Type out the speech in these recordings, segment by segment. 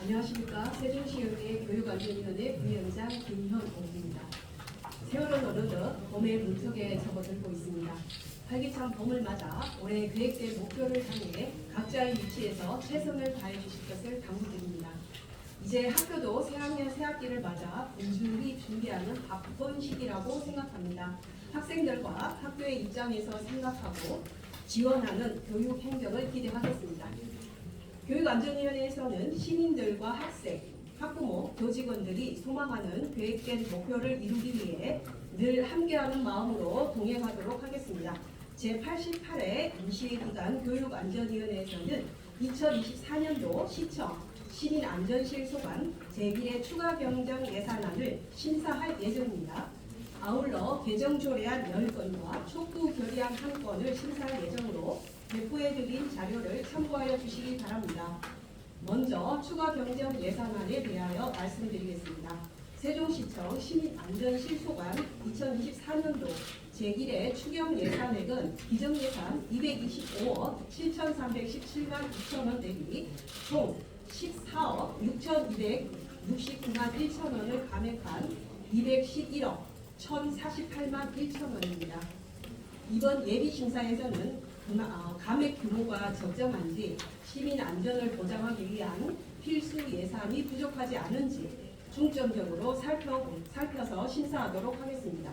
안녕하십니까. 세종시의회 교육안전위원회 부위원장 김현옥입니다. 세월은 어느덧 봄의 문턱에 접어들고 있습니다. 활기찬 봄을 맞아 올해 계획된 목표를 향해 각자의 위치에서 최선을 다해 주실 것을 당부드립니다. 이제 학교도 새학년 새학기를 맞아 분주히 준비하는 바쁜 시기라고 생각합니다. 학생들과 학교의 입장에서 생각하고 지원하는 교육 행정을 기대하겠습니다. 교육안전위원회에서는 시민들과 학생, 학부모, 교직원들이 소망하는 계획된 목표를 이루기 위해 늘 함께하는 마음으로 동행하도록 하겠습니다. 제88회 임시기간 교육안전위원회에서는 2024년도 시청 시민안전실 소관 제1회 추가 경정 예산안을 심사할 예정입니다. 아울러 개정조례안 10건과 촉구 결의안 1건을 심사할 예정으로 배포해드린 자료를 참고하여 주시기 바랍니다. 먼저 추가 경정 예산안에 대하여 말씀드리겠습니다. 세종시청 시민안전실소관 2024년도 제1회 추경 예산액은 기정예산 225억 7,317만 2천원 대비 총 14억 6,269만 1천원을 감액한 211억 1,048만 1천원입니다. 이번 예비심사에서는 감액 규모가 적정한지 시민 안전을 보장하기 위한 필수 예산이 부족하지 않은지 중점적으로 살펴서 심사하도록 하겠습니다.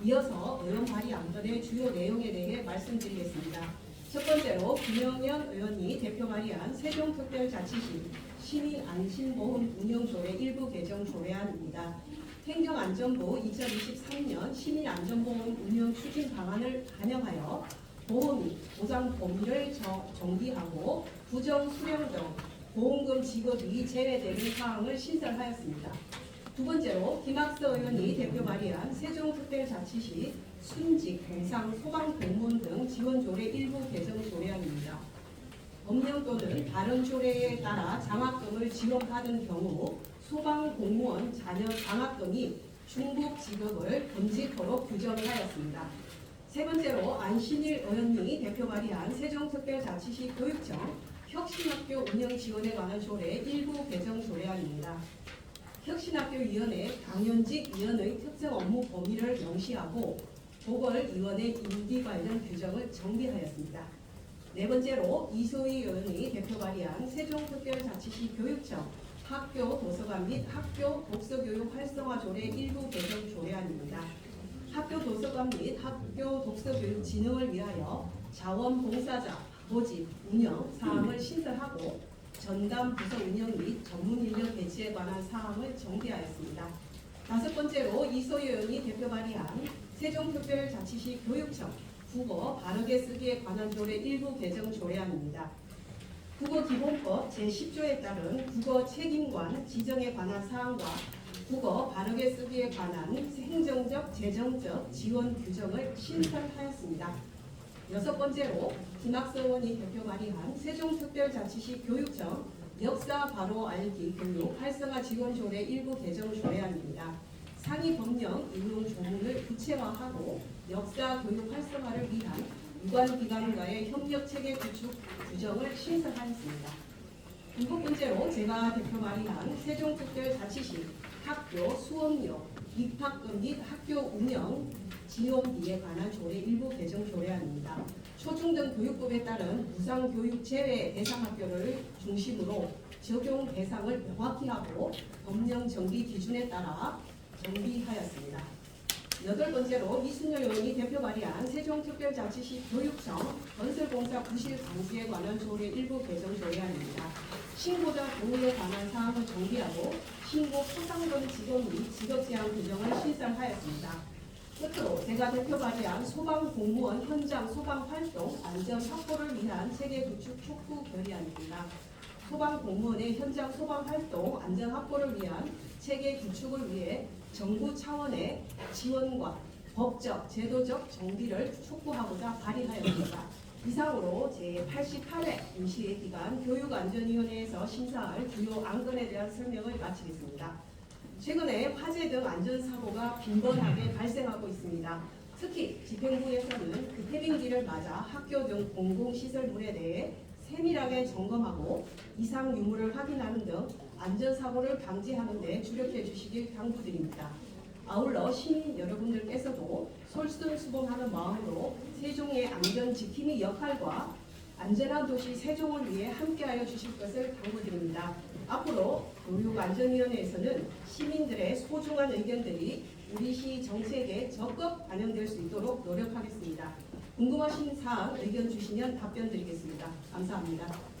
이어서 의원 발의 안건의 주요 내용에 대해 말씀드리겠습니다. 첫 번째로 김영현 의원이 대표 발의한 세종특별자치시 시민안심보험 운영조례 일부 개정 조례안입니다. 행정안전부 2023년 시민안전보험 운영 추진 방안을 반영하여 보험이 보장 범위를 정비하고 부정 수령 등 보험금 지급이 제외되는 사항을 신설하였습니다. 두 번째로 김학서 의원이 대표 발의한 세종특별자치시 순직, 공상, 소방공무원 등 지원조례 일부 개정 조례안입니다. 법령 또는 다른 조례에 따라 장학금을 지원받은 경우 소방공무원 자녀 장학금이 중복 지급을 금지토록 규정하였습니다. 세 번째로 안신일 의원이 대표 발의한 세종특별자치시 교육청 혁신학교 운영 지원에 관한 조례 일부 개정 조례안입니다. 혁신학교위원회 당연직 위원의 특정 업무 범위를 명시하고 보궐위원회 임기 관련 규정을 정비하였습니다. 네 번째로 이소희 의원이 대표 발의한 세종특별자치시 교육청 학교 도서관 및 학교 독서교육 활성화 조례 일부 개정 조례안입니다. 학교 도서관 및 학교 독서교육 진흥을 위하여 자원봉사자 모집, 운영 사항을 신설하고 전담 부서 운영 및 전문 인력 배치에 관한 사항을 정비하였습니다. 다섯 번째로 이소희 의원이 대표 발의한 세종특별자치시 교육청 국어 바르게 쓰기에 관한 조례 일부 개정 조례안입니다. 국어기본법 제10조에 따른 국어 책임관 지정에 관한 사항과 국어 바르게 쓰기에 관한 행정적, 재정적 지원 규정을 신설하였습니다. 여섯 번째로 김학서 의원이 대표 발의한 세종특별자치시 교육청 역사 바로 알기 교육 활성화 지원 조례 일부 개정 조례안입니다. 상위 법령 인용 조문을 구체화하고 역사 교육 활성화를 위한 유관기관과의 협력 체계 구축 규정을 신설하였습니다. 일곱 번째로 제가 대표 발의한 세종특별자치시 학교 수업료, 입학금 및 학교 운영 지원비에 관한 조례 일부 개정 조례안입니다. 초중등 교육법에 따른 무상교육 제외 대상 학교를 중심으로 적용 대상을 명확히 하고 법령 정비 기준에 따라 정비하였습니다. 여덟 번째로 이순열 의원이 대표 발의한 세종특별자치시 교육청 건설공사 부실 방지에 관한 조례 일부 개정 조례안입니다. 신고자 보호에 관한 사항을 정비하고 신고 포상금 지급 및 지급 제한 규정을 신설하였습니다. 끝으로 제가 대표 발의한 소방공무원 현장 소방활동 안전 확보를 위한 체계 구축 촉구 결의안입니다. 소방공무원의 현장 소방활동 안전 확보를 위한 체계 구축을 위해 정부 차원의 지원과 법적, 제도적 정비를 촉구하고자 발의하였습니다. 이상으로 제88회 임시기간 교육안전위원회에서 심사할 주요 안건에 대한 설명을 마치겠습니다. 최근에 화재 등 안전사고가 빈번하게 발생하고 있습니다. 특히 집행부에서는 그 해빙기를 맞아 학교 등 공공시설물에 대해 세밀하게 점검하고 이상 유무를 확인하는 등 안전사고를 방지하는 데 주력해 주시길 당부드립니다. 아울러 시민 여러분들께서도 솔선수범하는 마음으로 세종의 안전 지킴이 역할과 안전한 도시 세종을 위해 함께하여 주실 것을 당부드립니다. 앞으로 교육안전위원회에서는 시민들의 소중한 의견들이 우리 시 정책에 적극 반영될 수 있도록 노력하겠습니다. 궁금하신 사항 의견 주시면 답변 드리겠습니다. 감사합니다.